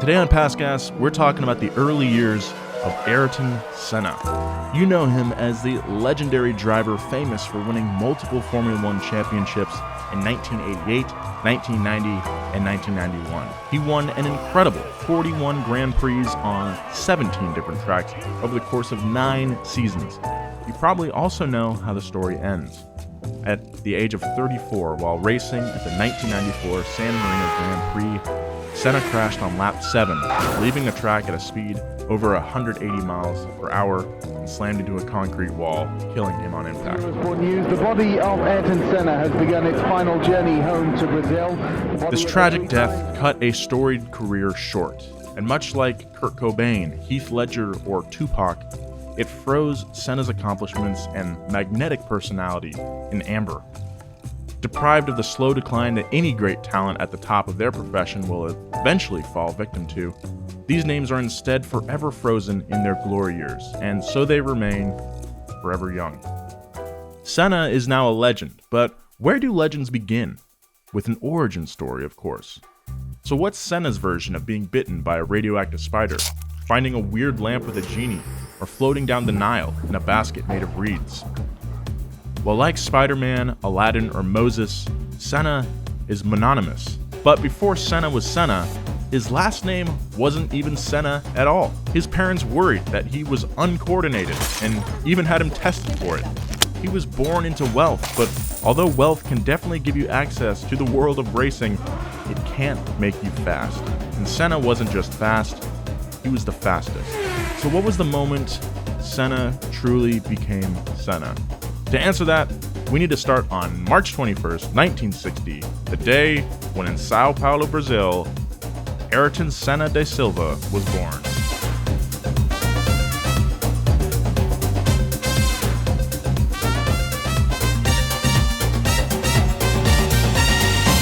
Today on Past Gas, we're talking about the early years of Ayrton Senna. You know him as the legendary driver famous for winning multiple Formula One championships in 1988, 1990, and 1991. He won an incredible 41 Grand Prix on 17 different tracks over the course of 9 seasons. You probably also know how the story ends. At the age of 34, while racing at the 1994 San Marino Grand Prix, Senna crashed on lap 7, leaving the track at a speed over 180 miles per hour and slammed into a concrete wall, killing him on impact. The body of Ayrton Senna has begun its final journey home to Brazil. This tragic death cut a storied career short, and much like Kurt Cobain, Heath Ledger, or Tupac, it froze Senna's accomplishments and magnetic personality in amber. Deprived of the slow decline that any great talent at the top of their profession will eventually fall victim to, these names are instead forever frozen in their glory years, and so they remain forever young. Senna is now a legend, but where do legends begin? With an origin story, of course. So what's Senna's version of being bitten by a radioactive spider, finding a weird lamp with a genie, or floating down the Nile in a basket made of reeds? Well, like Spider-Man, Aladdin, or Moses, Senna is mononymous. But before Senna was Senna, his last name wasn't even Senna at all. His parents worried that he was uncoordinated and even had him tested for it. He was born into wealth, but although wealth can definitely give you access to the world of racing, it can't make you fast. And Senna wasn't just fast, he was the fastest. So what was the moment Senna truly became Senna? To answer that, we need to start on March 21st, 1960, the day when in Sao Paulo, Brazil, Ayrton Senna da Silva was born.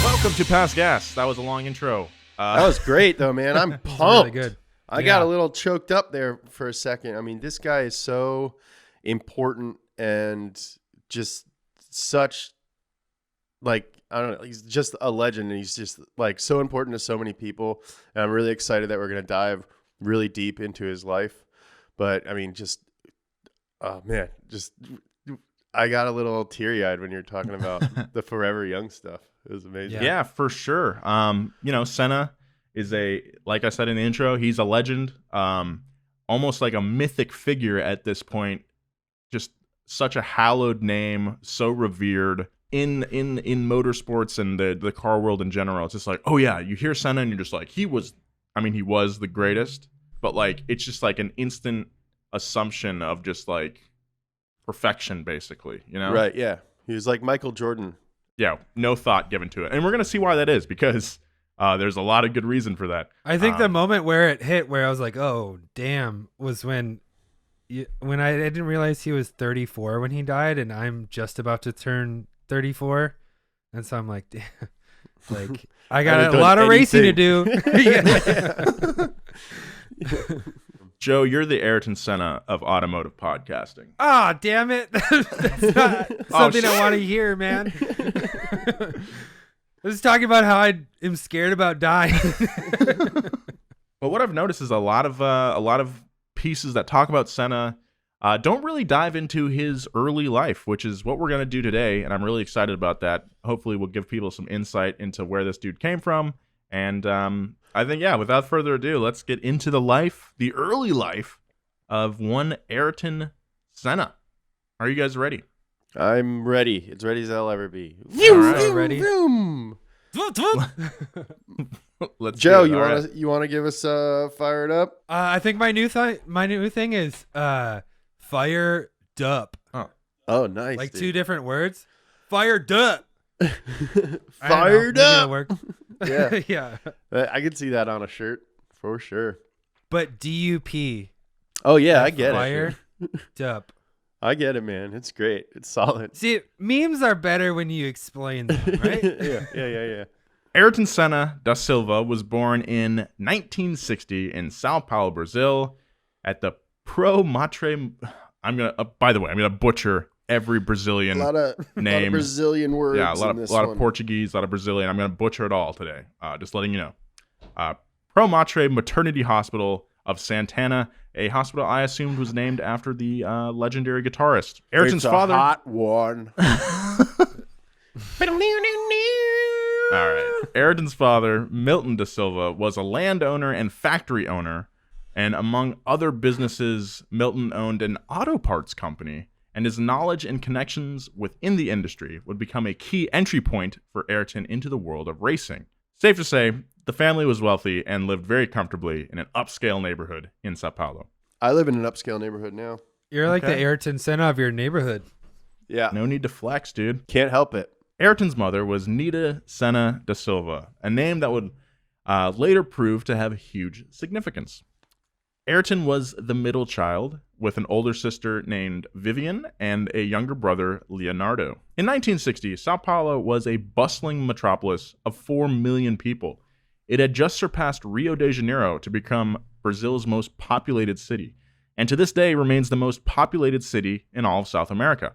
Welcome to Past Gas. That was a long intro. That was great, though, man. I'm pumped. Really good. I got a little choked up there for a second. I mean, this guy is so important and just such, like, I don't know, he's just a legend, and he's just, like, so important to so many people. And I'm really excited that we're going to dive really deep into his life. But, I mean, just, oh, man, just, I got a little teary-eyed when you're talking about the forever young stuff. It was amazing. Yeah, for sure. Senna is like I said in the intro, he's a legend, almost like a mythic figure at this point. Just such a hallowed name, so revered in motorsports and the car world in general. It's just like, oh yeah, you hear Senna and you're just like, he was the greatest, but like it's just like an instant assumption of just like perfection, basically, you know? Right, yeah. He was like Michael Jordan. Yeah, no thought given to it. And we're going to see why that is, because there's a lot of good reason for that. I think the moment where it hit, where I was like, oh, damn, was when I didn't realize he was 34 when he died, and I'm just about to turn 34. And so I'm like, damn, like, I got a lot of racing to do. Joe, you're the Ayrton Senna of automotive podcasting. Ah, damn it. That's not something I want to hear, man. I was talking about how I am scared about dying. But what I've noticed is a lot of pieces that talk about Senna don't really dive into his early life, which is what we're going to do today, and I'm really excited about that. Hopefully we'll give people some insight into where this dude came from, and I think, yeah, without further ado, let's get into the early life of one Ayrton Senna. Are you guys ready? I'm ready. It's ready as I'll ever be. All right. Ready? Let's Joe, do it. you want to give us fired up? I think my new thing is fired up. Oh, nice. Like dude. 2 different words. Fired up. Fired up. Work. Yeah. Yeah. I could see that on a shirt for sure. But DUP. Oh yeah, I get Fired it. up. I get it, man. It's great. It's solid. See, memes are better when you explain them, right? Yeah. Ayrton Senna da Silva was born in 1960 in Sao Paulo, Brazil, at the Pro Matre. By the way, I'm gonna butcher every Brazilian A lot of Brazilian words. Yeah, a lot in of this one. Portuguese, a lot of Brazilian. I'm gonna butcher it all today. Just letting you know. Pro Matre Maternity Hospital of Santana, a hospital I assumed was named after the legendary guitarist. Ayrton's father. Hot one. All right. Ayrton's father, Milton da Silva, was a landowner and factory owner, and among other businesses, Milton owned an auto parts company, and his knowledge and connections within the industry would become a key entry point for Ayrton into the world of racing. Safe to say, the family was wealthy and lived very comfortably in an upscale neighborhood in Sao Paulo. I live in an upscale neighborhood now. You're like Okay. the Ayrton Senna of your neighborhood. Yeah. No need to flex, dude. Can't help it. Ayrton's mother was Nita Senna da Silva, a name that would later prove to have huge significance. Ayrton was the middle child, with an older sister named Vivian and a younger brother, Leonardo. In 1960, Sao Paulo was a bustling metropolis of 4 million people. It had just surpassed Rio de Janeiro to become Brazil's most populated city, and to this day remains the most populated city in all of South America.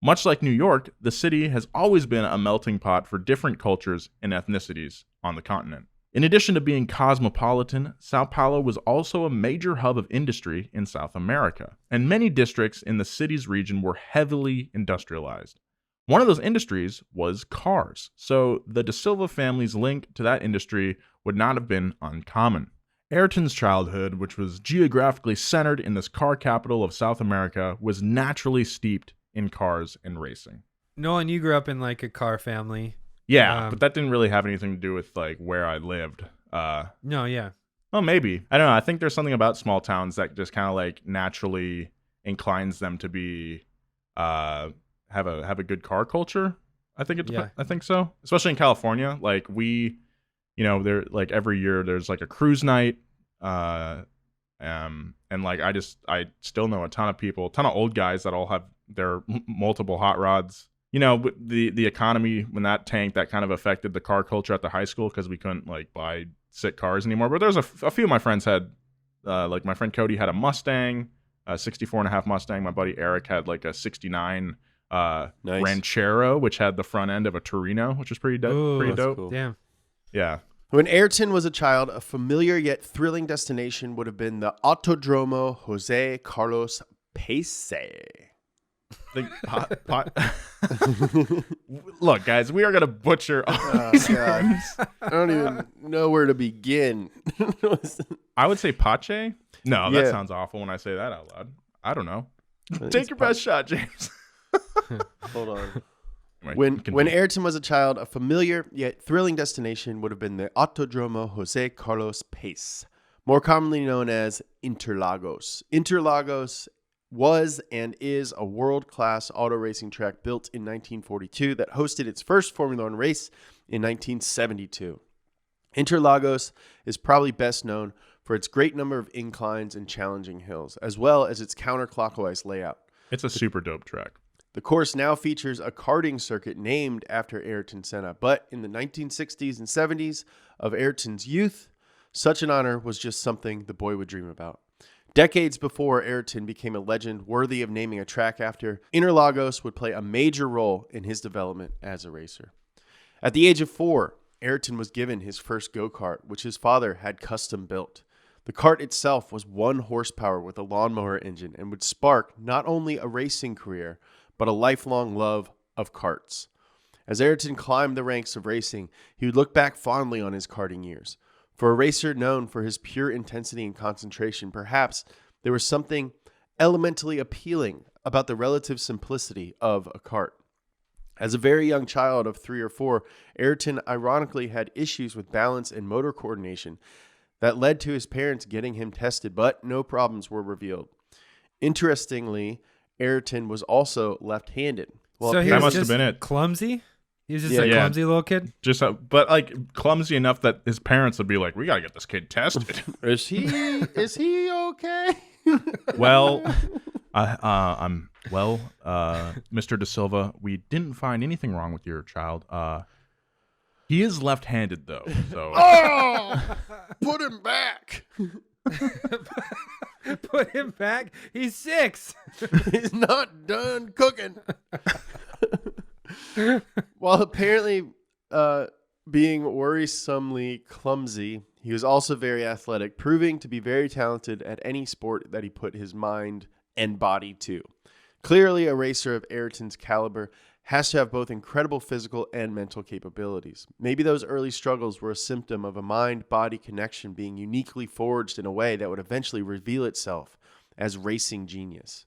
Much like New York, the city has always been a melting pot for different cultures and ethnicities on the continent. In addition to being cosmopolitan, Sao Paulo was also a major hub of industry in South America, and many districts in the city's region were heavily industrialized. One of those industries was cars, so the Da Silva family's link to that industry would not have been uncommon. Ayrton's childhood, which was geographically centered in this car capital of South America, was naturally steeped in cars and racing. Nolan, you grew up in like a car family. Yeah, but that didn't really have anything to do with like where I lived. No, yeah. Well, maybe. I don't know. I think there's something about small towns that just kind of like naturally inclines them to be have a good car culture. I think I think so. Especially in California, like there like every year there's like a cruise night. And like I still know a ton of old guys that all have their multiple hot rods. You know, the economy, when that tanked, that kind of affected the car culture at the high school because we couldn't like buy sick cars anymore. But there's a few of my friends had, like my friend Cody had a Mustang, a 64.5 Mustang. My buddy Eric had like a 69 Nice. Ranchero, which had the front end of a Torino, which was pretty dope. Cool. Damn. Yeah. When Ayrton was a child, a familiar yet thrilling destination would have been the Autodromo Jose Carlos Pace. Look, guys, we are gonna butcher all these names. I don't even know where to begin. I would say Pache. No, that Yeah. sounds awful when I say that out loud. I don't know. Take your best shot, James. Hold on. Anyway, When Ayrton was a child, a familiar yet thrilling destination would have been the Autodromo Jose Carlos Pace, more commonly known as Interlagos. Interlagos was and is a world-class auto racing track built in 1942 that hosted its first Formula One race in 1972. Interlagos is probably best known for its great number of inclines and challenging hills, as well as its counterclockwise layout. it's a super dope track. The course now features a karting circuit named after Ayrton Senna, but in the 1960s and 70s of Ayrton's youth, such an honor was just something the boy would dream about. Decades before Ayrton became a legend worthy of naming a track after, Interlagos would play a major role in his development as a racer. At the age of 4, Ayrton was given his first go-kart, which his father had custom built. The kart itself was 1 horsepower with a lawnmower engine and would spark not only a racing career, but a lifelong love of karts. As Ayrton climbed the ranks of racing, he would look back fondly on his karting years. For a racer known for his pure intensity and concentration, perhaps there was something elementally appealing about the relative simplicity of a kart. As a very young child of 3 or 4, Ayrton ironically had issues with balance and motor coordination that led to his parents getting him tested, but no problems were revealed. Interestingly, Ayrton was also left-handed. Well, So he That was must have just been it. clumsy? He was just Yeah, a yeah. clumsy little kid? Just but like clumsy enough that his parents would be like, "We gotta get this kid tested." is he okay? Well, Mr. Da Silva, we didn't find anything wrong with your child. He is left-handed though, so Oh, put him back. Put him back. He's 6. He's not done cooking. While apparently being worrisomely clumsy, he was also very athletic, proving to be very talented at any sport that he put his mind and body to. Clearly, a racer of Ayrton's caliber has to have both incredible physical and mental capabilities. Maybe those early struggles were a symptom of a mind-body connection being uniquely forged in a way that would eventually reveal itself as racing genius.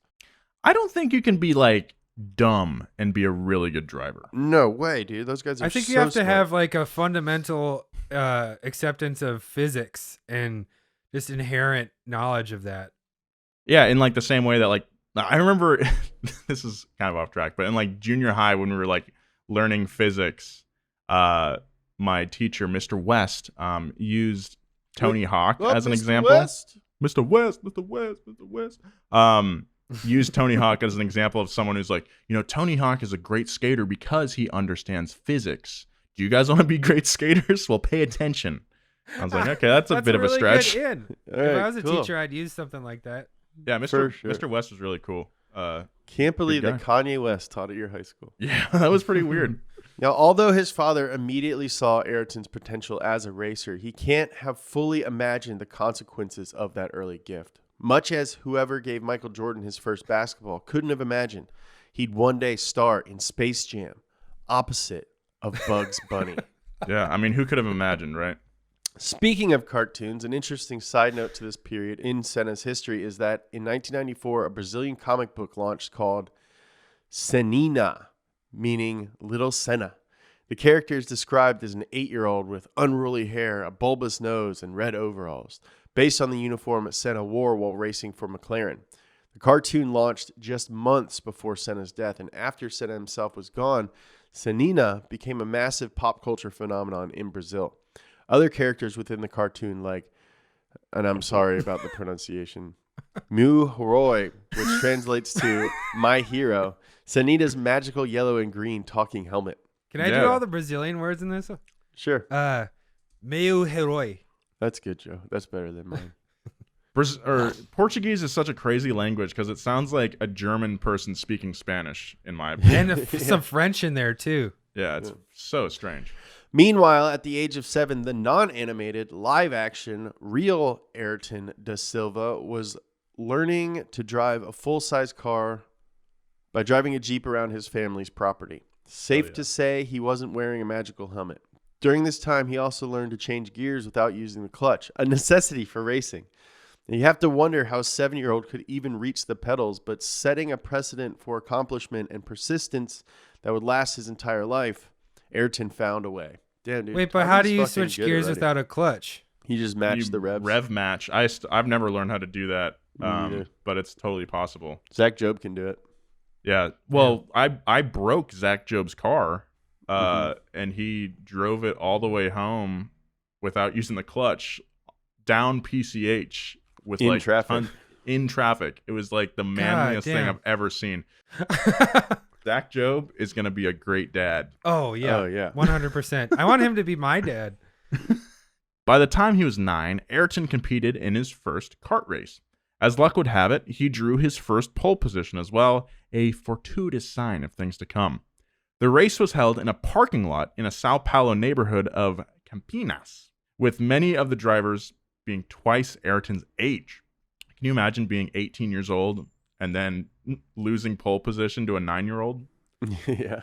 I don't think you can be like dumb and be a really good driver. No way, dude. Those guys are I think so you have to smart. have like a fundamental acceptance of physics and just inherent knowledge of that. Yeah, in like the same way that like I remember this is kind of off track, but in like junior high when we were like learning physics, my teacher, Mr. West, used Tony Hawk as an Mr. example. West? Mr. West, Mr. West, Mr. West. Used Tony Hawk as an example of someone who's like, you know, Tony Hawk is a great skater because he understands physics. Do you guys want to be great skaters? Well, pay attention. I was like, okay, that's a bit of a really stretch. Good in. All If right, I was a cool. teacher, I'd use something like that. Yeah, For sure. Mr. West was really cool. Can't believe Good that Kanye West taught at your high school. Yeah, that was pretty weird. Now, although his father immediately saw Ayrton's potential as a racer, he can't have fully imagined the consequences of that early gift. Much as whoever gave Michael Jordan his first basketball couldn't have imagined he'd one day star in Space Jam, opposite of Bugs Bunny. Yeah, I mean, who could have imagined, right? Speaking of cartoons, an interesting side note to this period in Senna's history is that in 1994, a Brazilian comic book launched called Senina, meaning Little Senna. The character is described as an 8-year-old with unruly hair, a bulbous nose, and red overalls, based on the uniform Senna wore while racing for McLaren. The cartoon launched just months before Senna's death, and after Senna himself was gone, Senina became a massive pop culture phenomenon in Brazil. Other characters within the cartoon, like, and I'm sorry about the pronunciation, Mu Horoi, which translates to my hero, Senina's magical yellow and green talking helmet. Can I Yeah. do all the Brazilian words in this? Sure. Meu herói. That's good, Joe. That's better than mine. Portuguese is such a crazy language because it sounds like a German person speaking Spanish, in my opinion. And some French in there too. Yeah, it's so strange. Meanwhile, at the age of 7, the non-animated, live-action, real Ayrton da Silva was learning to drive a full-size car by driving a Jeep around his family's property. Safe to say he wasn't wearing a magical helmet. During this time, he also learned to change gears without using the clutch, a necessity for racing. And you have to wonder how a 7-year-old could even reach the pedals, but setting a precedent for accomplishment and persistence that would last his entire life, Ayrton found a way. Damn, dude. Wait, but how do Tommy's you fucking switch good gears already. without a clutch? He just matched the revs. Rev match. I've never learned how to do that, Me neither. but it's totally possible. Zach Job can do it. Yeah. Well, I broke Zach Job's car, and he drove it all the way home without using the clutch down PCH with In like traffic. in traffic. It was like the manliest thing damn. I've ever seen. Zach Job is gonna be a great dad. Oh yeah. Oh, yeah. 100%. I want him to be my dad. By the time he was 9, Ayrton competed in his first kart race. As luck would have it, he drew his first pole position as well, a fortuitous sign of things to come. The race was held in a parking lot in a Sao Paulo neighborhood of Campinas, with many of the drivers being twice Ayrton's age. Can you imagine being 18 years old and then losing pole position to a 9-year-old? Yeah.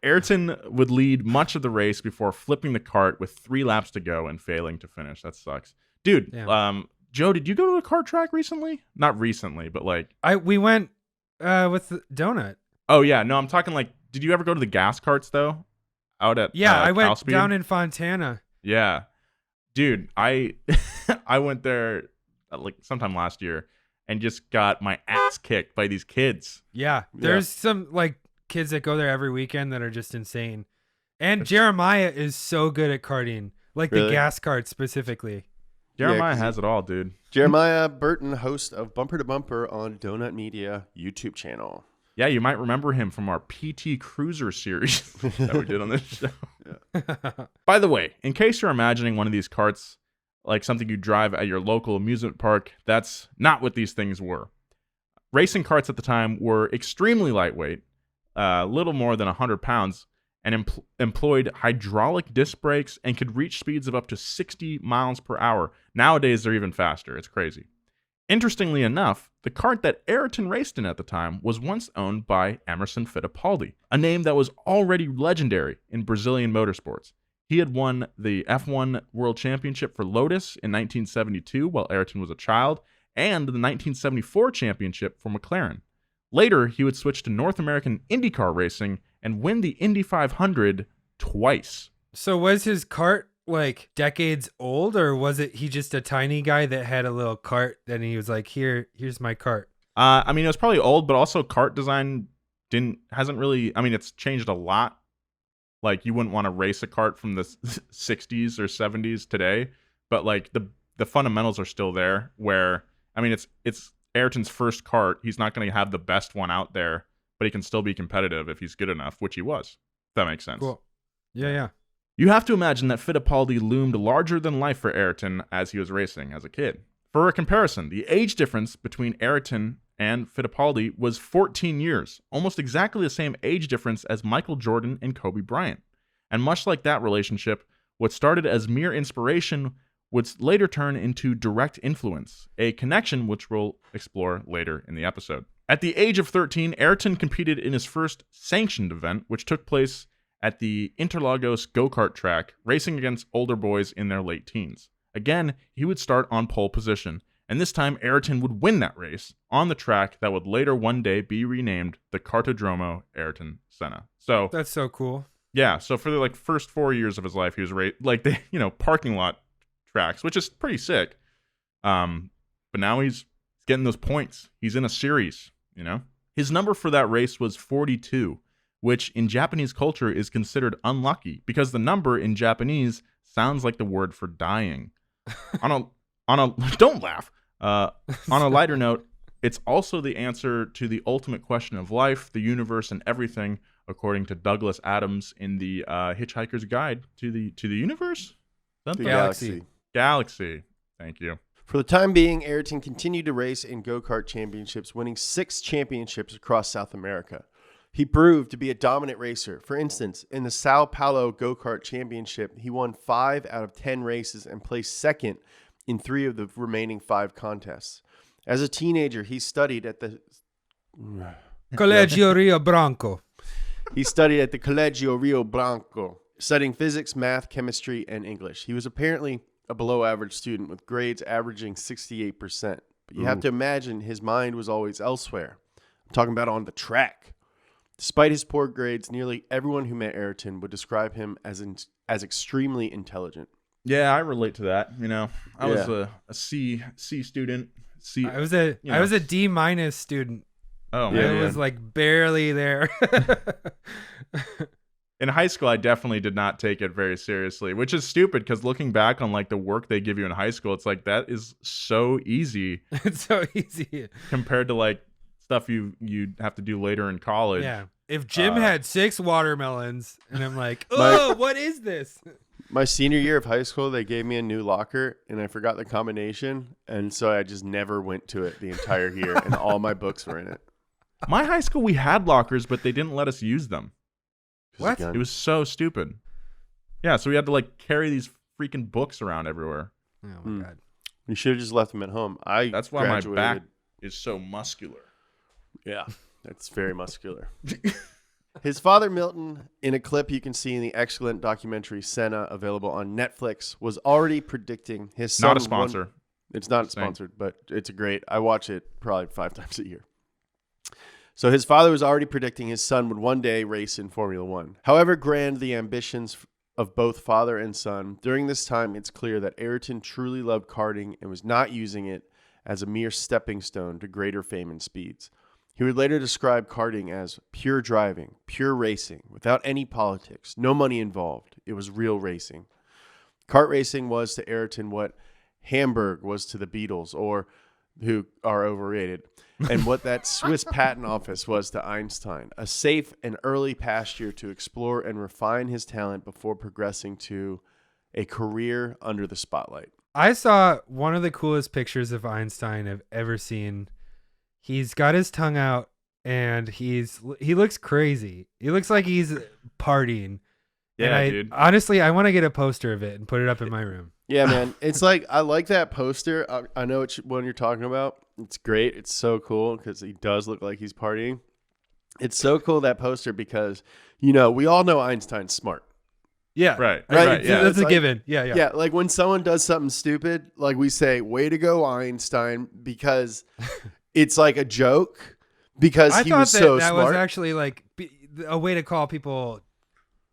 Ayrton would lead much of the race before flipping the kart with 3 laps to go and failing to finish. That sucks. Dude, Damn. Joe, did you go to a kart track recently? Not recently, but like... We went with the Donut. Oh, yeah. No, I'm talking like... Did you ever go to the gas karts, though? Out at I went Calspeed? down in Fontana. Yeah. Dude, I I went there like sometime last year and just got my ass kicked by these kids. Yeah. There's some like kids that go there every weekend that are just insane. And Jeremiah is so good at karting. Like the Really? gas kart specifically. Jeremiah 'cause has it all, dude. Jeremiah Burton, host of Bumper to Bumper on Donut Media YouTube channel. Yeah, you might remember him from our PT Cruiser series that we did on this show. By the way, in case you're imagining one of these karts like something you drive at your local amusement park, that's not what these things were. Racing karts at the time were extremely lightweight, little more than 100 pounds, and employed hydraulic disc brakes and could reach speeds of up to 60 miles per hour. Nowadays, they're even faster. It's crazy. Interestingly enough, the kart that Ayrton raced in at the time was once owned by Emerson Fittipaldi, a name that was already legendary in Brazilian motorsports. He had won the F1 World Championship for Lotus in 1972 while Ayrton was a child, and the 1974 championship for McLaren. Later, he would switch to North American IndyCar racing and win the Indy 500 twice. So was his kart like decades old, or was it he just a tiny guy that had a little kart and he was like, here's my kart? I mean, it was probably old, but also kart design hasn't really, I mean, it's changed a lot. Like, you wouldn't want to race a kart from the 60s or 70s today, but like the fundamentals are still there where, I mean, it's Ayrton's first kart. He's not going to have the best one out there, but he can still be competitive if he's good enough, which he was. If that makes sense. Cool. Yeah. You have to imagine that Fittipaldi loomed larger than life for Ayrton as he was racing as a kid. For a comparison, the age difference between Ayrton and Fittipaldi was 14 years, almost exactly the same age difference as Michael Jordan and Kobe Bryant. And much like that relationship, what started as mere inspiration would later turn into direct influence, a connection which we'll explore later in the episode. At the age of 13, Ayrton competed in his first sanctioned event, which took place at the Interlagos go-kart track, racing against older boys in their late teens. Again, he would start on pole position, and this time Ayrton would win that race on the track that would later one day be renamed the Kartodromo Ayrton Senna. So That's so cool. yeah, so for the first 4 years of his life, he was parking lot tracks, which is pretty sick. But now he's getting those points. He's in a series, His number for that race was 42, which in Japanese culture is considered unlucky because the number in Japanese sounds like the word for dying. Don't laugh. On a lighter note, it's also the answer to the ultimate question of life, the universe, and everything, according to Douglas Adams in the Hitchhiker's Guide to the Universe? The Galaxy. Galaxy. Thank you. For the time being, Ayrton continued to race in go-kart championships, winning 6 championships across South America. He proved to be a dominant racer. For instance, in the Sao Paulo go-kart championship, he won 5 out of 10 races and placed second in 3 of the remaining 5 contests. As a teenager, he studied at the Colegio Rio Branco. He studied at the Colegio Rio Branco, studying physics, math, chemistry, and English. He was apparently a below-average student with grades averaging 68%. But you have to imagine his mind was always elsewhere. I'm talking about on the track. Despite his poor grades, nearly everyone who met Ayrton would describe him as extremely intelligent. Yeah, I relate to that. I was a C student. I was a D- student. Oh man, I was barely there. In high school, I definitely did not take it very seriously, which is stupid because looking back on the work they give you in high school, it's that is so easy. It's so easy compared to stuff you have to do later in college. Yeah. If Jim had 6 watermelons and I'm like, oh, what is this? My senior year of high school, they gave me a new locker and I forgot the combination. And so I just never went to it the entire year and all my books were in it. My high school, we had lockers, but they didn't let us use them. What? It was so stupid. Yeah, so we had to carry these freaking books around everywhere. Oh my God. You should have just left them at home. That's why my back is so muscular. Yeah, that's very muscular. His father, Milton, in a clip you can see in the excellent documentary Senna, available on Netflix, was already predicting his son. Not a sponsor. It's not sponsored, but it's great. I watch it probably 5 times a year. So his father was already predicting his son would one day race in Formula One. However grand the ambitions of both father and son, during this time it's clear that Ayrton truly loved karting and was not using it as a mere stepping stone to greater fame and speeds. He would later describe karting as pure driving, pure racing, without any politics, no money involved. It was real racing. Kart racing was to Ayrton what Hamburg was to the Beatles, or who are overrated, and what that Swiss patent office was to Einstein, a safe and early pasture to explore and refine his talent before progressing to a career under the spotlight. I saw one of the coolest pictures of Einstein I've ever seen. He's got his tongue out and he looks crazy. He looks like he's partying. And dude. honestly, I want to get a poster of it and put it up in my room. Yeah, man. It's like, I like that poster. I know which one you're talking about. It's great. It's so cool because he does look like he's partying. It's so cool, that poster, because, we all know Einstein's smart. Yeah. Right. Right. Yeah. That's a like- given. Yeah. Yeah, like when someone does something stupid, like we say, way to go, Einstein, because it's like a joke, because I he thought was that so that smart. was actually like a way to call people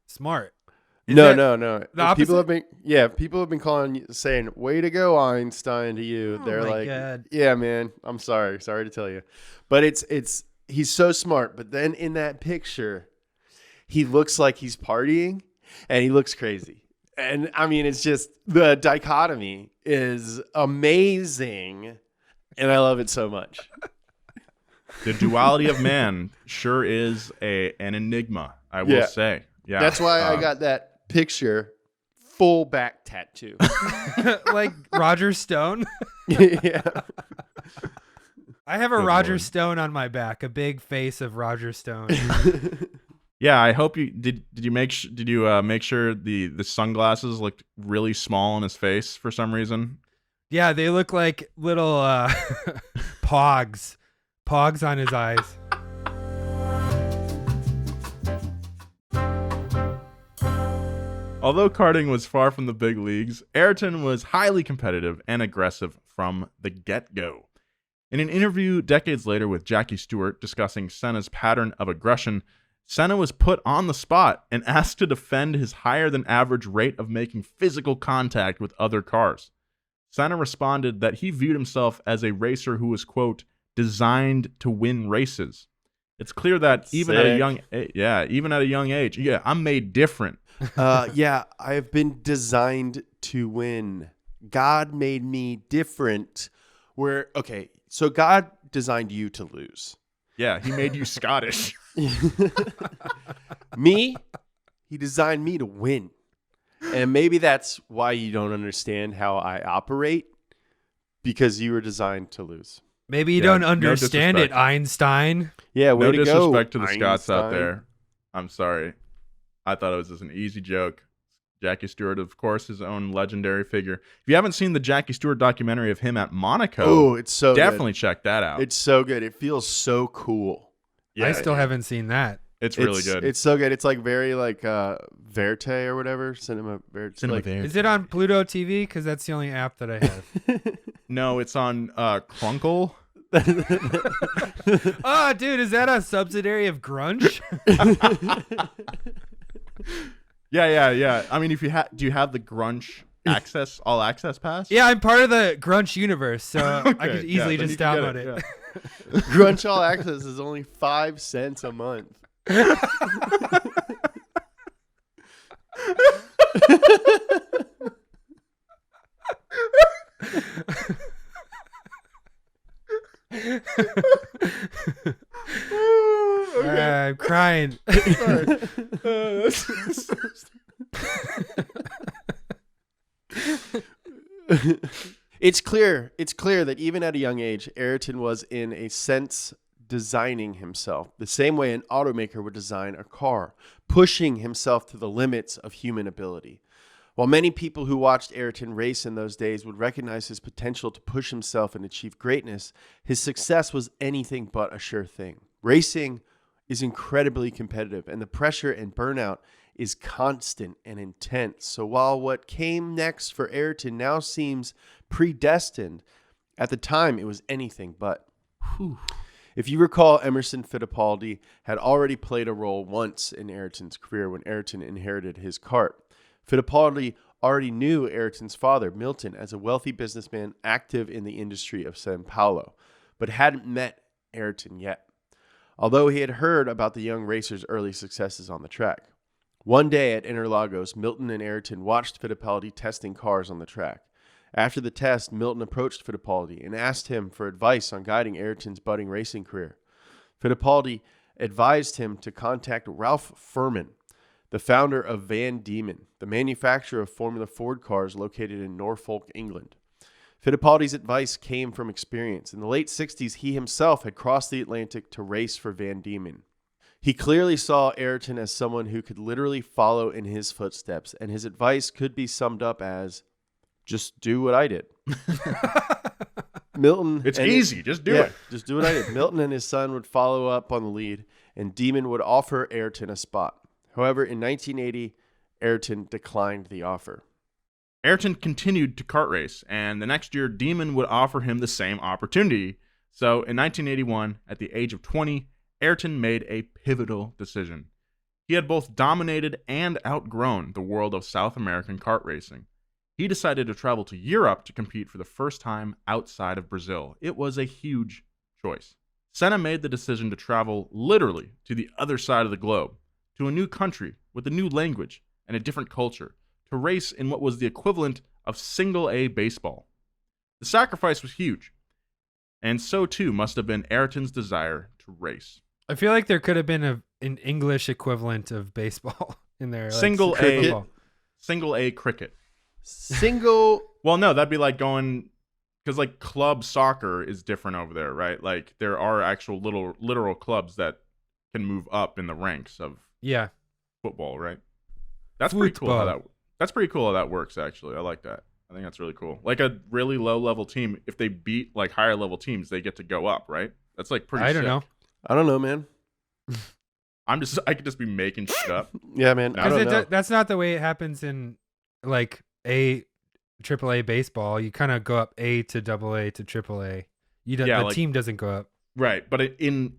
smart. Is No. The People opposite? have been saying, way to go, Einstein, to you. Oh They're my like, God. yeah, man, I'm sorry to tell you. But he's so smart. But then in that picture, he looks like he's partying and he looks crazy. And I mean, it's just, the dichotomy is amazing. And I love it so much. The duality of man sure is an enigma, I will Yeah. say. Yeah. That's why I got that picture full back tattoo. Like Roger Stone. Yeah. I have a Good Roger Lord. Stone on my back, a big face of Roger Stone. Yeah, I hope you did you make sure the sunglasses looked really small on his face for some reason? Yeah, they look like little pogs on his eyes. Although karting was far from the big leagues, Ayrton was highly competitive and aggressive from the get-go. In an interview decades later with Jackie Stewart discussing Senna's pattern of aggression, Senna was put on the spot and asked to defend his higher-than-average rate of making physical contact with other cars. Senna responded that he viewed himself as a racer who was, quote, designed to win races. It's clear that even at a young age, I'm made different. Yeah, I've been designed to win. God made me different. So God designed you to lose. Yeah, he made you Scottish. Me, he designed me to win. And maybe that's why you don't understand how I operate, because you were designed to lose. Maybe you Yeah, don't no understand it, disrespect. Einstein. Yeah, way No to go, disrespect to the Scots out Einstein. there. I'm sorry. I thought it was just an easy joke. Jackie Stewart, of course, his own legendary figure. If you haven't seen the Jackie Stewart documentary of him at Monaco, Oh, it's so definitely check that out. good. It's so good. It feels so cool. Yeah, I still haven't seen that. it's really good. It's so good. It's like very like Verte or whatever. Cinema Verte. Cinema like, Verte. Is it on Pluto TV? Because that's the only app that I have. No, it's on Crunkle. Oh, dude, is that a subsidiary of Grunge? Yeah. I mean, if you do you have the Grunge all access pass? Yeah, I'm part of the Grunge universe, so I Okay, could easily then just you can download get it. yeah. Grunge All Access is only 5 cents a month. I'm crying. It's clear that even at a young age, Ayrton was, in a sense, designing himself the same way an automaker would design a car, pushing himself to the limits of human ability. While many people who watched Ayrton race in those days would recognize his potential to push himself and achieve greatness, his success was anything but a sure thing. Racing is incredibly competitive, and the pressure and burnout is constant and intense. So while what came next for Ayrton now seems predestined, at the time it was anything but. If you recall, Emerson Fittipaldi had already played a role once in Ayrton's career when Ayrton inherited his kart. Fittipaldi already knew Ayrton's father, Milton, as a wealthy businessman active in the industry of Sao Paulo, but hadn't met Ayrton yet, although he had heard about the young racer's early successes on the track. One day at Interlagos, Milton and Ayrton watched Fittipaldi testing cars on the track. After the test, Milton approached Fittipaldi and asked him for advice on guiding Ayrton's budding racing career. Fittipaldi advised him to contact Ralph Furman, the founder of Van Diemen, the manufacturer of Formula Ford cars located in Norfolk, England. Fittipaldi's advice came from experience. In the late 60s, he himself had crossed the Atlantic to race for Van Diemen. He clearly saw Ayrton as someone who could literally follow in his footsteps, and his advice could be summed up as, just do what I did. Milton. It's easy. Just do it. Just do what I did. Milton and his son would follow up on the lead, and Demon would offer Ayrton a spot. However, in 1980, Ayrton declined the offer. Ayrton continued to kart race, and the next year, Demon would offer him the same opportunity. So in 1981, at the age of 20, Ayrton made a pivotal decision. He had both dominated and outgrown the world of South American kart racing. He decided to travel to Europe to compete for the first time outside of Brazil. It was a huge choice. Senna made the decision to travel literally to the other side of the globe, to a new country with a new language and a different culture, to race in what was the equivalent of single-A baseball. The sacrifice was huge, and so too must have been Ayrton's desire to race. I feel like there could have been an English equivalent of baseball in there. Like Single A cricket. Well, no, that'd be like going, because like club soccer is different over there, right? Like there are actual literal clubs that can move up in the ranks of football, right? That's pretty cool how that works, actually. I like that. I think that's really cool. Like a really low level team, if they beat like higher level teams, they get to go up, right? That's like pretty sick. I don't know, man. I could just be making shit up. Yeah, man. I don't know. That's not the way it happens in like AAA baseball. You kind of go up A to AA to AAA. The team doesn't go up. Right, but in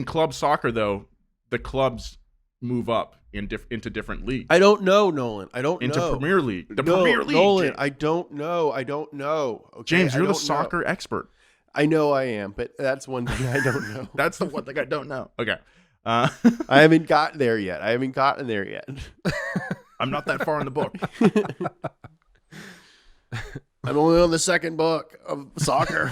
club soccer though, the clubs move up into different leagues. I don't know, Nolan. I don't into know. Premier League. Premier League. Nolan, James. I don't know. Okay? James, you're the soccer expert. I know I am, but that's one thing I don't know. That's the one thing I don't know. Okay. I haven't gotten there yet. I'm not that far in the book. I'm only on the second book of soccer.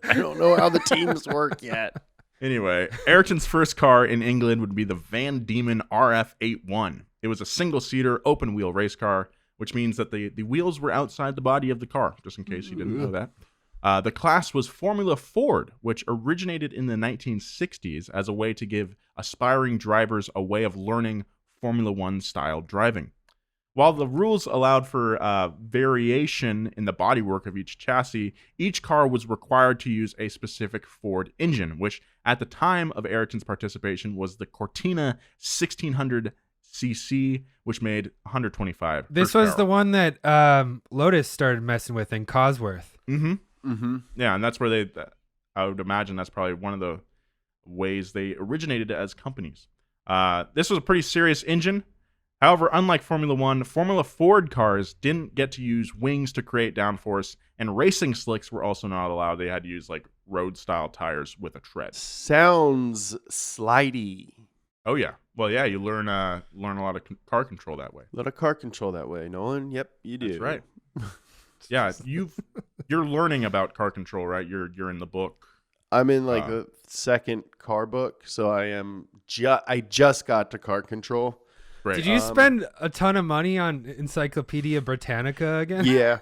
I don't know how the teams work yet. Anyway, Ayrton's first car in England would be the Van Diemen RF81. It was a single-seater, open-wheel race car, which means that the wheels were outside the body of the car, just in case you didn't know that. The class was Formula Ford, which originated in the 1960s as a way to give aspiring drivers a way of learning Formula One style driving. While the rules allowed for variation in the bodywork of each chassis, each car was required to use a specific Ford engine, which at the time of Ayrton's participation was the Cortina 1600cc, which made 125. This was the one that Lotus started messing with in Cosworth. Mm-hmm. Mm-hmm. Yeah, and that's where I would imagine that's probably one of the ways they originated as companies. This was a pretty serious engine. However, unlike Formula One, Formula Ford cars didn't get to use wings to create downforce, and racing slicks were also not allowed. They had to use like road-style tires with a tread. Sounds slidey. Oh yeah. Well, yeah. You learn a lot of car control that way. A lot of car control that way, Nolan. Yep, you do. That's right. Yeah, you're learning about car control, right? You're in the book. I'm in like the second car book, so I just got to car control. Right. Did you spend a ton of money on Encyclopedia Britannica again? Yeah.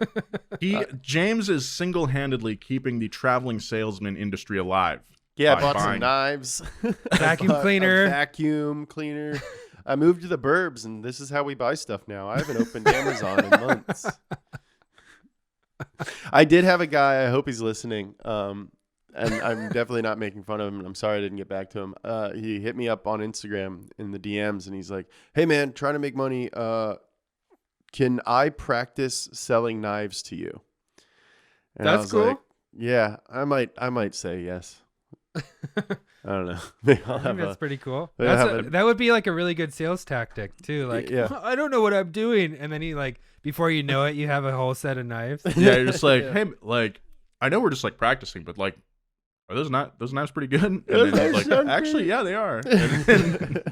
James is single-handedly keeping the traveling salesman industry alive. Yeah, I bought some knives. Vacuum cleaner. Vacuum cleaner. I moved to the burbs, and this is how we buy stuff now. I haven't opened Amazon in months. I did have a guy, I hope he's listening, and I'm definitely not making fun of him, and I'm sorry I didn't get back to him. He hit me up on Instagram in the DMs, and he's like, hey, man, trying to make money. Can I practice selling knives to you? And that's cool. Like, yeah, I might say yes. I don't know. I think that's pretty cool. That would be like a really good sales tactic too. Like, I don't know what I'm doing, and then he like before you know it, you have a whole set of knives. Yeah, you're just like, hey, like I know we're just like practicing, but like, are those knives pretty good? And then he's like, actually, yeah, they are. And then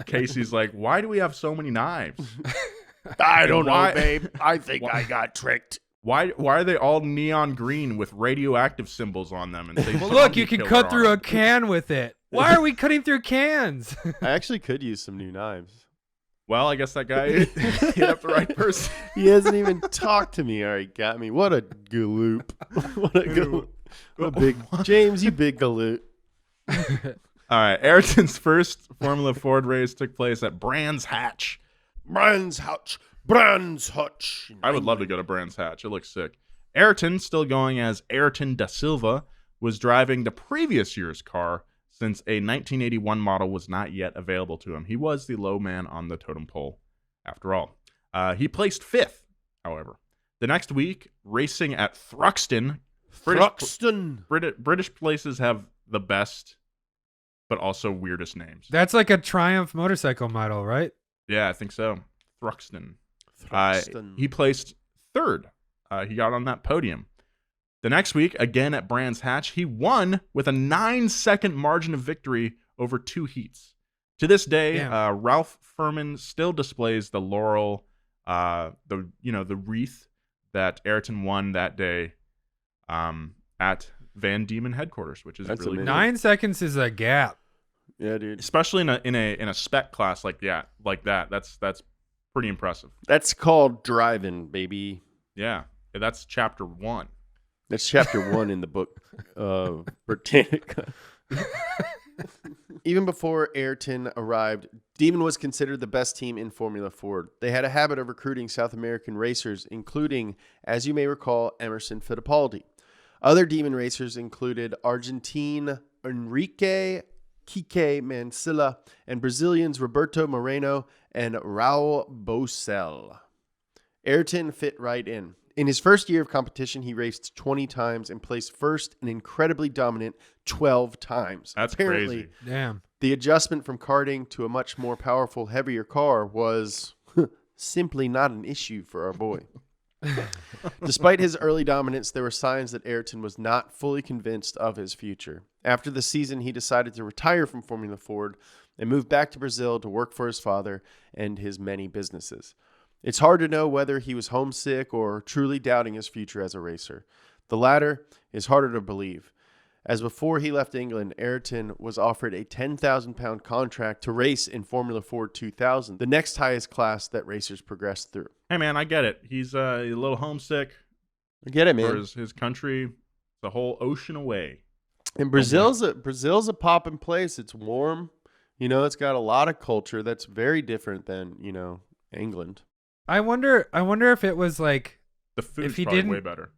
Casey's like, why do we have so many knives? I don't know, babe. I think I got tricked. Why are they all neon green with radioactive symbols on them? And well, look, you can cut through a can with it. Why are we cutting through cans? I actually could use some new knives. Well, I guess that guy hit up the right person. He hasn't even talked to me. All right, got me. What a galoop. What a big James, you big galoot. All right. Ayrton's first Formula Ford race took place at Brands Hatch. Brands Hatch. Brands Hatch. I would love to go to Brands Hatch. It looks sick. Ayrton, still going as Ayrton da Silva, was driving the previous year's car since a 1981 model was not yet available to him. He was the low man on the totem pole, after all. He placed 5th, however. The next week, racing at Thruxton. British places have the best, but also weirdest names. That's like a Triumph motorcycle model, right? Yeah, I think so. Thruxton. He placed 3rd. He got on that podium. The next week, again at Brands Hatch, he won with a 9-second margin of victory over 2 heats. To this day, Ralph Furman still displays the laurel, the wreath that Ayrton won that day at Van Diemen headquarters, which is really cool. 9 seconds is a gap. Yeah, dude. Especially in a spec class like that. That's pretty impressive. That's called driving, baby. Yeah, that's chapter 1. That's chapter 1 in the book of Britannica. Even before Ayrton arrived, Diemen was considered the best team in Formula Ford. They had a habit of recruiting South American racers, including, as you may recall, Emerson Fittipaldi. Other Diemen racers included Argentine Enrique Kike Mansilla and Brazilians Roberto Moreno and Raul Bocel. Ayrton fit right in. In his first year of competition, he raced 20 times and placed first an incredibly dominant 12 times. That's Apparently, crazy. Damn. The adjustment from karting to a much more powerful, heavier car was simply not an issue for our boy. Despite his early dominance, there were signs that Ayrton was not fully convinced of his future. After the season, he decided to retire from Formula Ford and move back to Brazil to work for his father and his many businesses. It's hard to know whether he was homesick or truly doubting his future as a racer. The latter is harder to believe, as before he left England, Ayrton was offered a 10,000-pound contract to race in Formula Ford 2000, the next highest class that racers progressed through. Hey, man, I get it. He's a little homesick. I get it, man. For his country, the whole ocean away. And Brazil's a poppin' place. It's warm. You know, it's got a lot of culture that's very different than, England. I wonder if it was like The food's probably way better.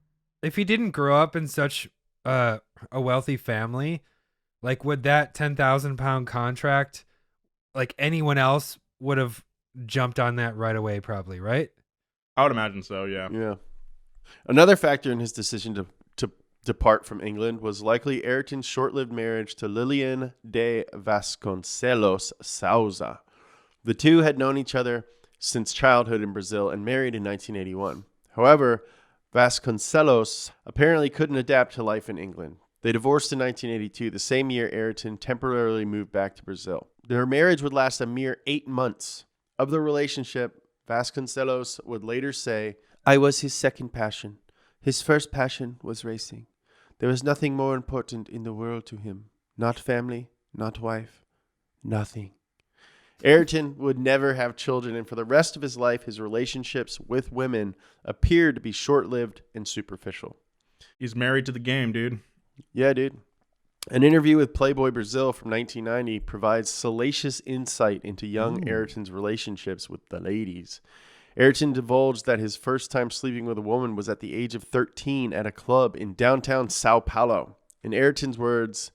If he didn't grow up in such a wealthy family, like would that 10,000-pound contract, like anyone else would have jumped on that right away, probably, right? I would imagine so, yeah. Yeah. Another factor in his decision to depart from England was likely Ayrton's short-lived marriage to Lilian de Vasconcelos Souza. The two had known each other since childhood in Brazil and married in 1981. However, Vasconcelos apparently couldn't adapt to life in England. They divorced in 1982, the same year Ayrton temporarily moved back to Brazil. Their marriage would last a mere 8 months. Of the relationship, Vasconcelos would later say, "I was his second passion. His first passion was racing. There was nothing more important in the world to him. Not family, not wife, nothing." Ayrton would never have children, and for the rest of his life, his relationships with women appeared to be short-lived and superficial. He's married to the game, dude. Yeah, dude. An interview with Playboy Brazil from 1990 provides salacious insight into young Ayrton's relationships with the ladies. Ayrton divulged that his first time sleeping with a woman was at the age of 13 at a club in downtown Sao Paulo. In Ayrton's words,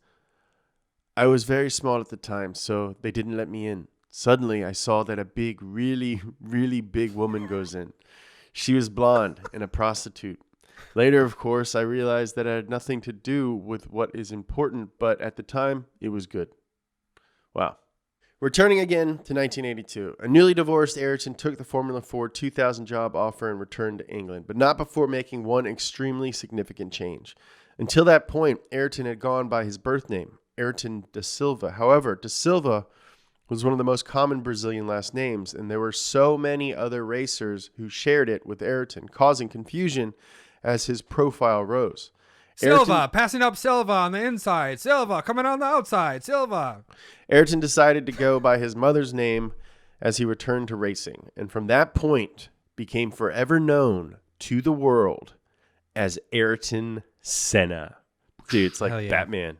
"I was very small at the time, so they didn't let me in. Suddenly, I saw that a big, really, really big woman goes in. She was blonde and a prostitute. Later, of course, I realized that it had nothing to do with what is important, but at the time, it was good." Wow. Returning again to 1982, a newly divorced Ayrton took the Formula Ford 2000 job offer and returned to England, but not before making one extremely significant change. Until that point, Ayrton had gone by his birth name, Ayrton da Silva. However, da Silva was one of the most common Brazilian last names, and there were so many other racers who shared it with Ayrton, causing confusion as his profile rose. Silva, passing up Silva on the inside. Silva, coming on the outside. Silva. Ayrton decided to go by his mother's name as he returned to racing, and from that point became forever known to the world as Ayrton Senna. Dude, it's like Hell yeah. Batman.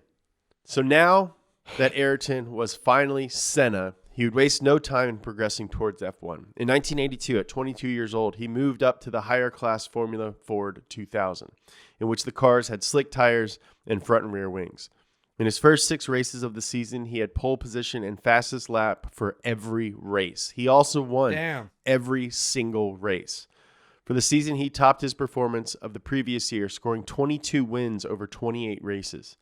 So now that Ayrton was finally Senna, he would waste no time in progressing towards F1. In 1982, at 22 years old, he moved up to the higher class Formula Ford 2000, in which the cars had slick tires and front and rear wings. In his first 6 races of the season, he had pole position and fastest lap for every race. He also won every single race. For the season, he topped his performance of the previous year, scoring 22 wins over 28 races.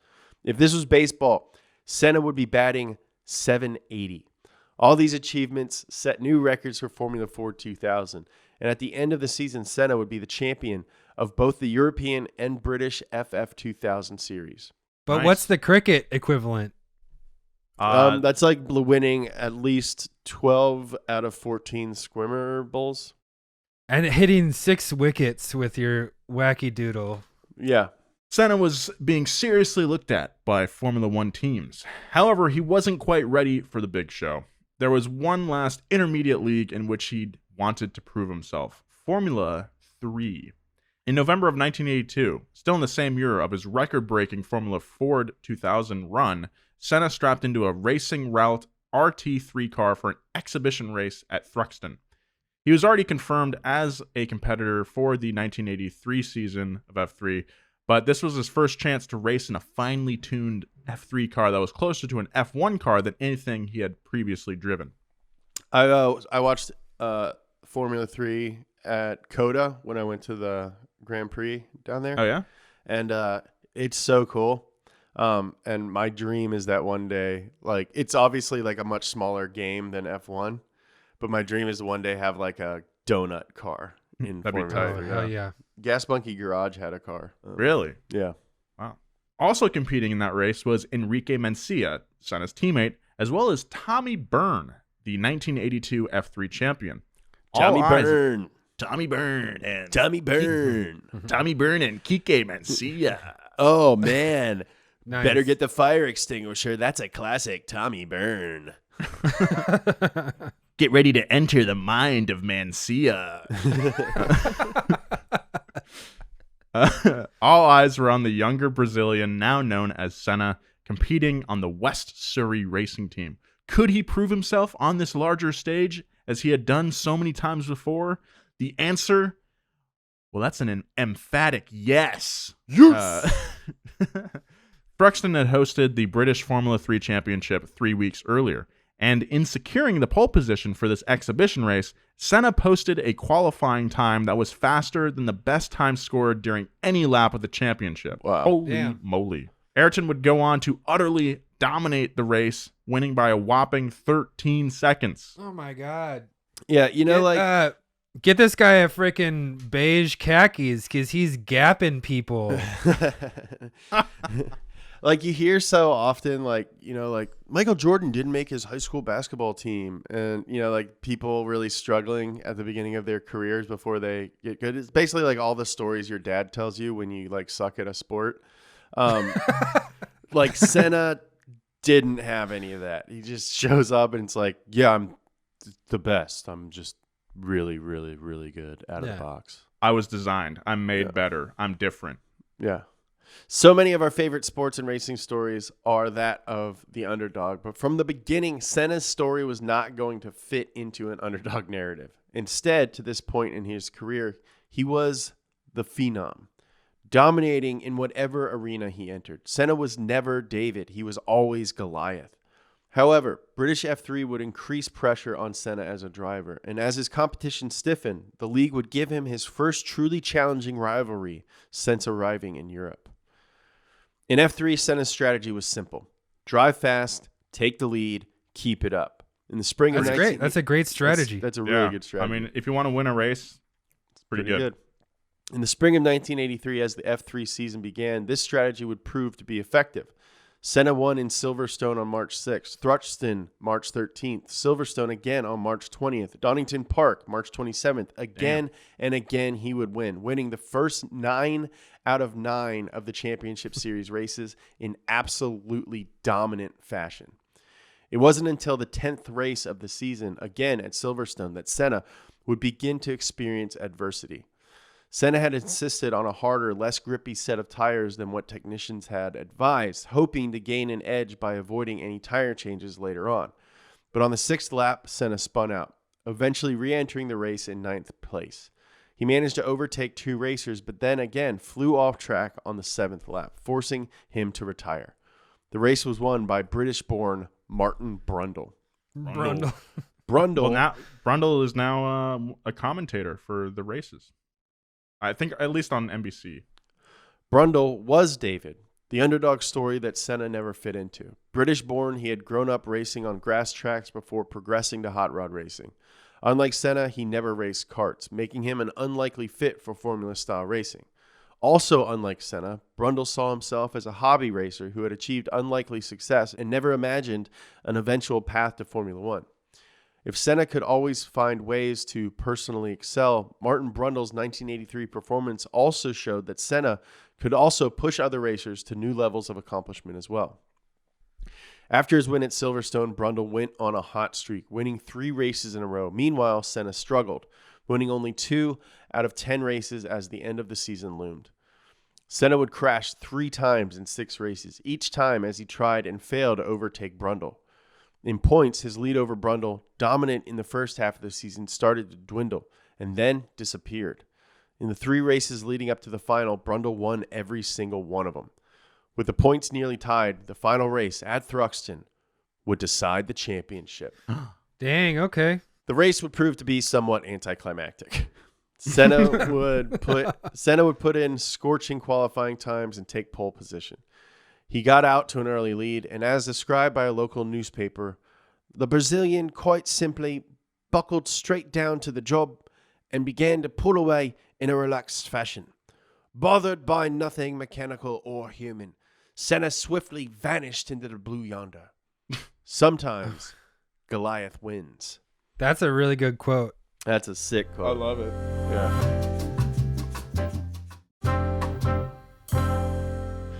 If this was baseball, Senna would be batting .780. All these achievements set new records for Formula Ford 2000. And at the end of the season, Senna would be the champion of both the European and British FF 2000 series. But Nice. what's the cricket equivalent? That's like winning at least 12 out of 14 Squimmer Bowls. And hitting 6 wickets with your wacky doodle. Yeah. Senna was being seriously looked at by Formula One teams. However, he wasn't quite ready for the big show. There was one last intermediate league in which he wanted to prove himself. Formula 3. In November of 1982, still in the same year of his record-breaking Formula Ford 2000 run, Senna strapped into a racing route RT3 car for an exhibition race at Thruxton. He was already confirmed as a competitor for the 1983 season of F3, but this was his first chance to race in a finely tuned F3 car that was closer to an F1 car than anything he had previously driven. I watched Formula 3 at Coda when I went to the Grand Prix down there. Oh, yeah? And it's so cool. And my dream is that one day, like, it's obviously like a much smaller game than F1, but my dream is to one day have like a donut car in That'd be Formula tight. 3. Oh, hell yeah. Gas Bunkie Garage had a car. Really? Yeah. Wow. Also competing in that race was Enrique Mencia, Senna's teammate, as well as Tommy Byrne, the 1982 F3 champion. Tommy All eyes- Byrne. Tommy Byrne and Tommy Byrne. Tommy Byrne and Kike Mencia. Oh, man. Nice. Better get the fire extinguisher. That's a classic Tommy Byrne. Get ready to enter the mind of Mencia. All eyes were on the younger Brazilian, now known as Senna, competing on the West Surrey racing team. Could he prove himself on this larger stage as he had done so many times before? The answer, well, that's an emphatic yes. Yes! Thruxton had hosted the British Formula 3 Championship 3 weeks earlier, and in securing the pole position for this exhibition race, Senna posted a qualifying time that was faster than the best time scored during any lap of the championship. Wow. Holy moly. Ayrton would go on to utterly dominate the race, winning by a whopping 13 seconds. Oh, my God. Yeah, you know, Get this guy a freaking beige khakis because he's gapping people. like you hear so often, like, you know, like Michael Jordan didn't make his high school basketball team, and, you know, like people really struggling at the beginning of their careers before they get good. It's basically like all the stories your dad tells you when you like suck at a sport. Like Senna didn't have any of that. He just shows up and it's like, yeah, I'm the best. I'm just really, really, really good out of the box. I was designed. I'm made better. I'm different. Yeah. So many of our favorite sports and racing stories are that of the underdog. But from the beginning, Senna's story was not going to fit into an underdog narrative. Instead, to this point in his career, he was the phenom, dominating in whatever arena he entered. Senna was never David. He was always Goliath. However, British F3 would increase pressure on Senna as a driver, and as his competition stiffened, the league would give him his first truly challenging rivalry since arriving in Europe. In F3, Senna's strategy was simple. Drive fast, take the lead, keep it up. In the spring of That's great. That's a great strategy. That's a really good strategy. I mean, if you want to win a race, it's pretty good. In the spring of 1983, as the F3 season began, this strategy would prove to be effective. Senna won in Silverstone on March 6th, Thruxton March 13th, Silverstone again on March 20th, Donington Park March 27th. Again and again he would win, winning the first 9 out of 9 of the championship series races in absolutely dominant fashion. It wasn't until the 10th race of the season, again at Silverstone, that Senna would begin to experience adversity. Senna had insisted on a harder, less grippy set of tires than what technicians had advised, hoping to gain an edge by avoiding any tire changes later on. But on the 6th lap, Senna spun out, eventually re-entering the race in 9th place. He managed to overtake 2 racers, but then again flew off track on the 7th lap, forcing him to retire. The race was won by British-born Martin Brundle. Brundle. Brundle. Well, now Brundle is now a commentator for the races. I think at least on NBC. Brundle was David, the underdog story that Senna never fit into. British-born, he had grown up racing on grass tracks before progressing to hot rod racing. Unlike Senna, he never raced karts, making him an unlikely fit for Formula-style racing. Also unlike Senna, Brundle saw himself as a hobby racer who had achieved unlikely success and never imagined an eventual path to Formula One. If Senna could always find ways to personally excel, Martin Brundle's 1983 performance also showed that Senna could also push other racers to new levels of accomplishment as well. After his win at Silverstone, Brundle went on a hot streak, winning 3 races in a row. Meanwhile, Senna struggled, winning only 2 out of 10 races as the end of the season loomed. Senna would crash 3 times in 6 races, each time as he tried and failed to overtake Brundle. In points, his lead over Brundle, dominant in the first half of the season, started to dwindle and then disappeared. In the 3 races leading up to the final, Brundle won every single one of them. With the points nearly tied, the final race at Thruxton would decide the championship. Dang, okay. The race would prove to be somewhat anticlimactic. Senna would put in scorching qualifying times and take pole position. He got out to an early lead, and as described by a local newspaper, the Brazilian quite simply buckled straight down to the job and began to pull away in a relaxed fashion. Bothered by nothing mechanical or human, Senna swiftly vanished into the blue yonder. Sometimes Goliath wins. That's a really good quote. That's a sick quote. I love it. Yeah.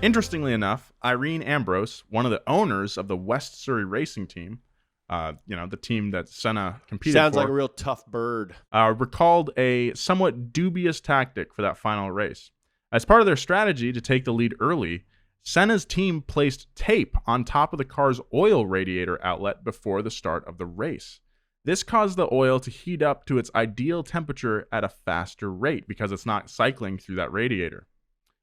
Interestingly enough, Irene Ambrose, one of the owners of the West Surrey racing team, the team that Senna competed Sounds for, like a real tough bird. recalled a somewhat dubious tactic for that final race. As part of their strategy to take the lead early, Senna's team placed tape on top of the car's oil radiator outlet before the start of the race. This caused the oil to heat up to its ideal temperature at a faster rate because it's not cycling through that radiator.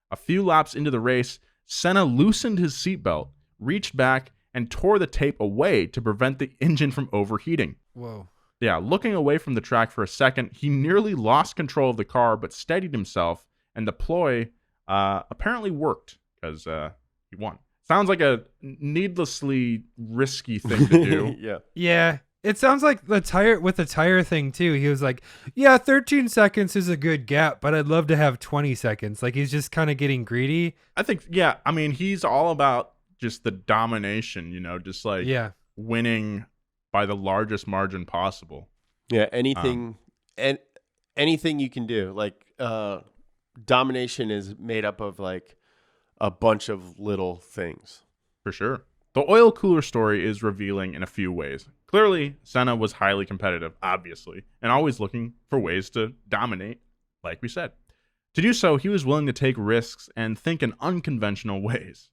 A few laps into the race, Senna loosened his seatbelt, reached back, and tore the tape away to prevent the engine from overheating. Whoa. Yeah, looking away from the track for a second, he nearly lost control of the car but steadied himself, and the ploy apparently worked because he won. Sounds like a needlessly risky thing to do. Yeah. Yeah. It sounds like the tire thing too. He was like, yeah, 13 seconds is a good gap, but I'd love to have 20 seconds. Like he's just kind of getting greedy. I think, yeah, I mean, he's all about just the domination, just like winning by the largest margin possible. Yeah, anything you can do. Like domination is made up of like a bunch of little things. For sure. The oil cooler story is revealing in a few ways. Clearly, Senna was highly competitive, obviously, and always looking for ways to dominate, like we said. To do so, he was willing to take risks and think in unconventional ways.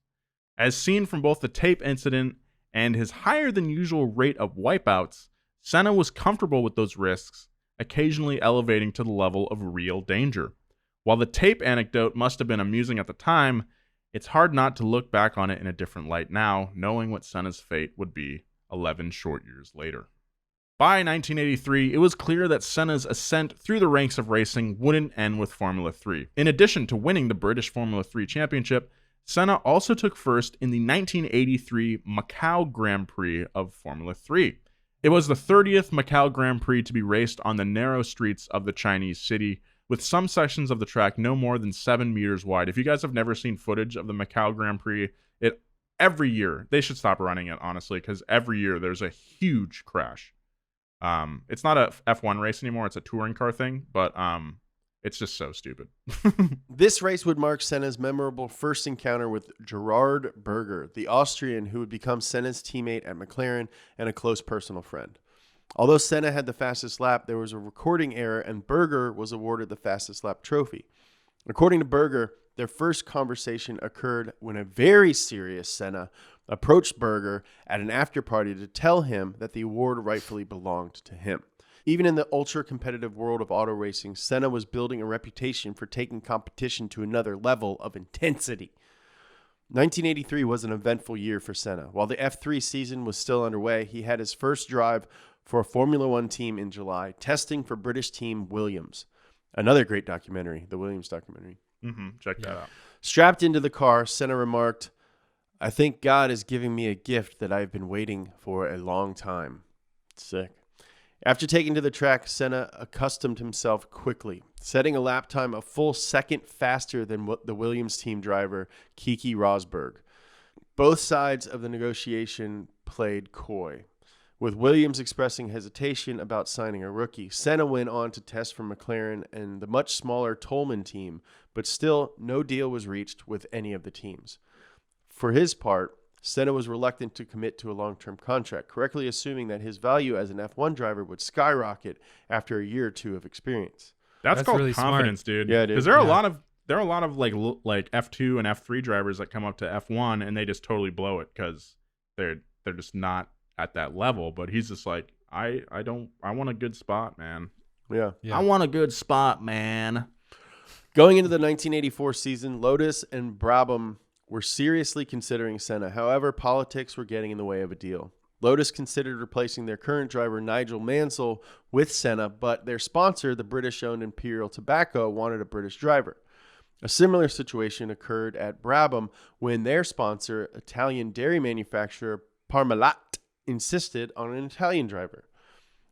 As seen from both the tape incident and his higher than usual rate of wipeouts, Senna was comfortable with those risks, occasionally elevating to the level of real danger. While the tape anecdote must have been amusing at the time, it's hard not to look back on it in a different light now, knowing what Senna's fate would be 11 short years later. By 1983, it was clear that Senna's ascent through the ranks of racing wouldn't end with Formula 3. In addition to winning the British Formula 3 Championship, Senna also took first in the 1983 Macau Grand Prix of Formula 3. It was the 30th Macau Grand Prix to be raced on the narrow streets of the Chinese city, with some sections of the track no more than 7 meters wide. If you guys have never seen footage of the Macau Grand Prix, every year, they should stop running it, honestly, because every year there's a huge crash. It's not a F1 race anymore, it's a touring car thing, but it's just so stupid. This race would mark Senna's memorable first encounter with Gerhard Berger, the Austrian who would become Senna's teammate at McLaren and a close personal friend. Although Senna had the fastest lap, there was a recording error and Berger was awarded the fastest lap trophy. According to Berger, their first conversation occurred when a very serious Senna approached Berger at an after party to tell him that the award rightfully belonged to him. Even in the ultra-competitive world of auto racing, Senna was building a reputation for taking competition to another level of intensity. 1983 was an eventful year for Senna. While the F3 season was still underway, he had his first drive for a Formula One team in July, testing for British team Williams. Another great documentary, the Williams documentary. Check that out. Strapped into the car, Senna remarked, "I think God is giving me a gift that I've been waiting for a long time." Sick. After taking to the track, Senna accustomed himself quickly, setting a lap time a full second faster than the Williams team driver, Keke Rosberg. Both sides of the negotiation played coy. With Williams expressing hesitation about signing a rookie, Senna went on to test for McLaren and the much smaller Toleman team, but still no deal was reached with any of the teams. For his part, Senna was reluctant to commit to a long-term contract, correctly assuming that his value as an F1 driver would skyrocket after a year or two of experience. That's called really confidence, smart. dude. Yeah, dude. Because there are a lot of like F2 and F3 drivers that come up to F1 and they just totally blow it because they're just not at that level. But he's just like, I want a good spot, man. Yeah. I want a good spot, man. Going into the 1984 season, Lotus and Brabham were seriously considering Senna. However, politics were getting in the way of a deal. Lotus considered replacing their current driver, Nigel Mansell, with Senna, but their sponsor, the British-owned Imperial Tobacco, wanted a British driver. A similar situation occurred at Brabham when their sponsor, Italian dairy manufacturer Parmalat, insisted on an Italian driver.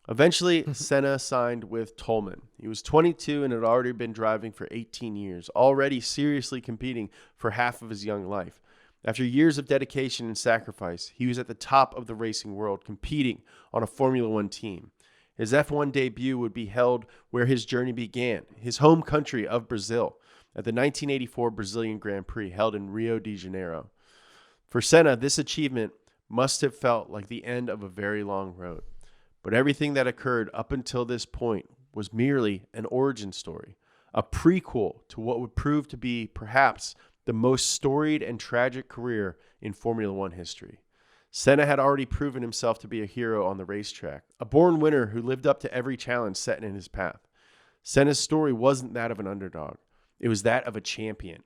Eventually, Senna signed with Toleman. He was 22 and had already been driving for 18 years, already seriously competing for half of his young life. After years of dedication and sacrifice, he was at the top of the racing world, competing on a Formula One team. His F1 debut would be held where his journey began, his home country of Brazil, at the 1984 Brazilian Grand Prix held in Rio de Janeiro. For Senna, this achievement must have felt like the end of a very long road. But everything that occurred up until this point was merely an origin story, a prequel to what would prove to be perhaps the most storied and tragic career in Formula One history. Senna had already proven himself to be a hero on the racetrack, a born winner who lived up to every challenge set in his path. Senna's story wasn't that of an underdog. It was that of a champion.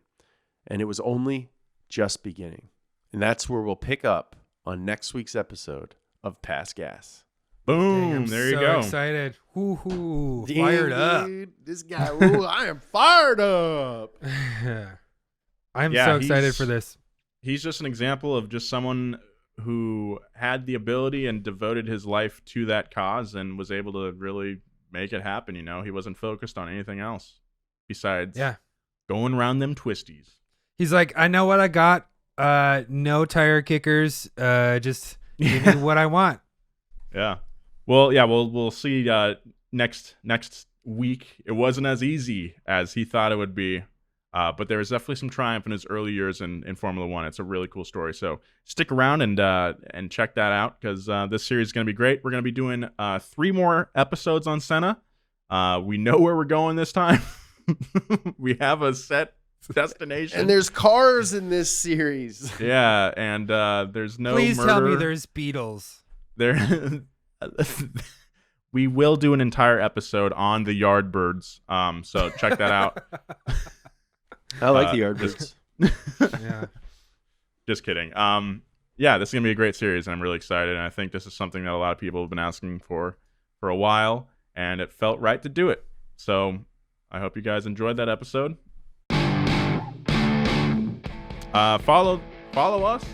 And it was only just beginning. And that's where we'll pick up on next week's episode of Pass Gas. Boom. Dang, There you so go. excited. Woo-hoo. Fired up. Dude, this guy, ooh, I am fired up. I'm Yeah, so excited he's- for this. He's just an example of just someone who had the ability and devoted his life to that cause and was able to really make it happen. You know, he wasn't focused on anything else besides going around them twisties. He's like, I know what I got. No tire kickers. Just give me what I want. Yeah. Well, yeah, we'll see next week. It wasn't as easy as he thought it would be, but there was definitely some triumph in his early years in Formula One. It's a really cool story. So stick around and check that out because this series is going to be great. We're going to be doing 3 more episodes on Senna. We know where we're going this time. We have a set destination. And there's cars in this series. Yeah, and there's no Please murder. tell me there's Beatles. There we will do an entire episode on the Yardbirds, so check that out. I like the Yardbirds. Yeah. Just kidding. Yeah, this is gonna be a great series and I'm really excited, and I think this is something that a lot of people have been asking for a while, and it felt right to do it. So I hope you guys enjoyed that episode. Follow us.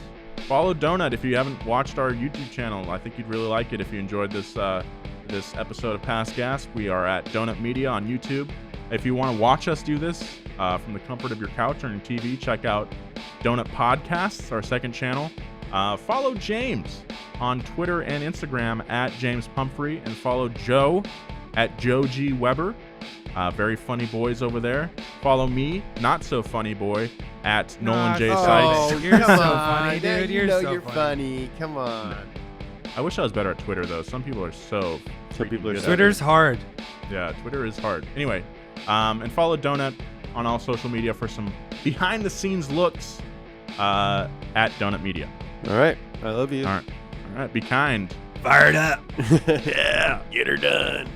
Follow Donut if you haven't watched our YouTube channel. I think you'd really like it if you enjoyed this episode of Pass Gas. We are at Donut Media on YouTube. If you want to watch us do this from the comfort of your couch or your TV, check out Donut Podcasts, our second channel. Follow James on Twitter and Instagram at James Pumphrey, and follow Joe at Joe G. Weber. Very funny boys over there. Follow me, not so funny boy, at Nolan J. Sykes. You're so funny, dude. You know You're so you're funny. funny. Come on. I wish I was better at Twitter though. Some people are so. Some people are freaking good at Twitter's hard. Yeah, Twitter is hard. Anyway, and follow Donut on all social media for some behind-the-scenes looks at Donut Media. All right. I love you. All right. Be kind. Fired up. Yeah, get her done.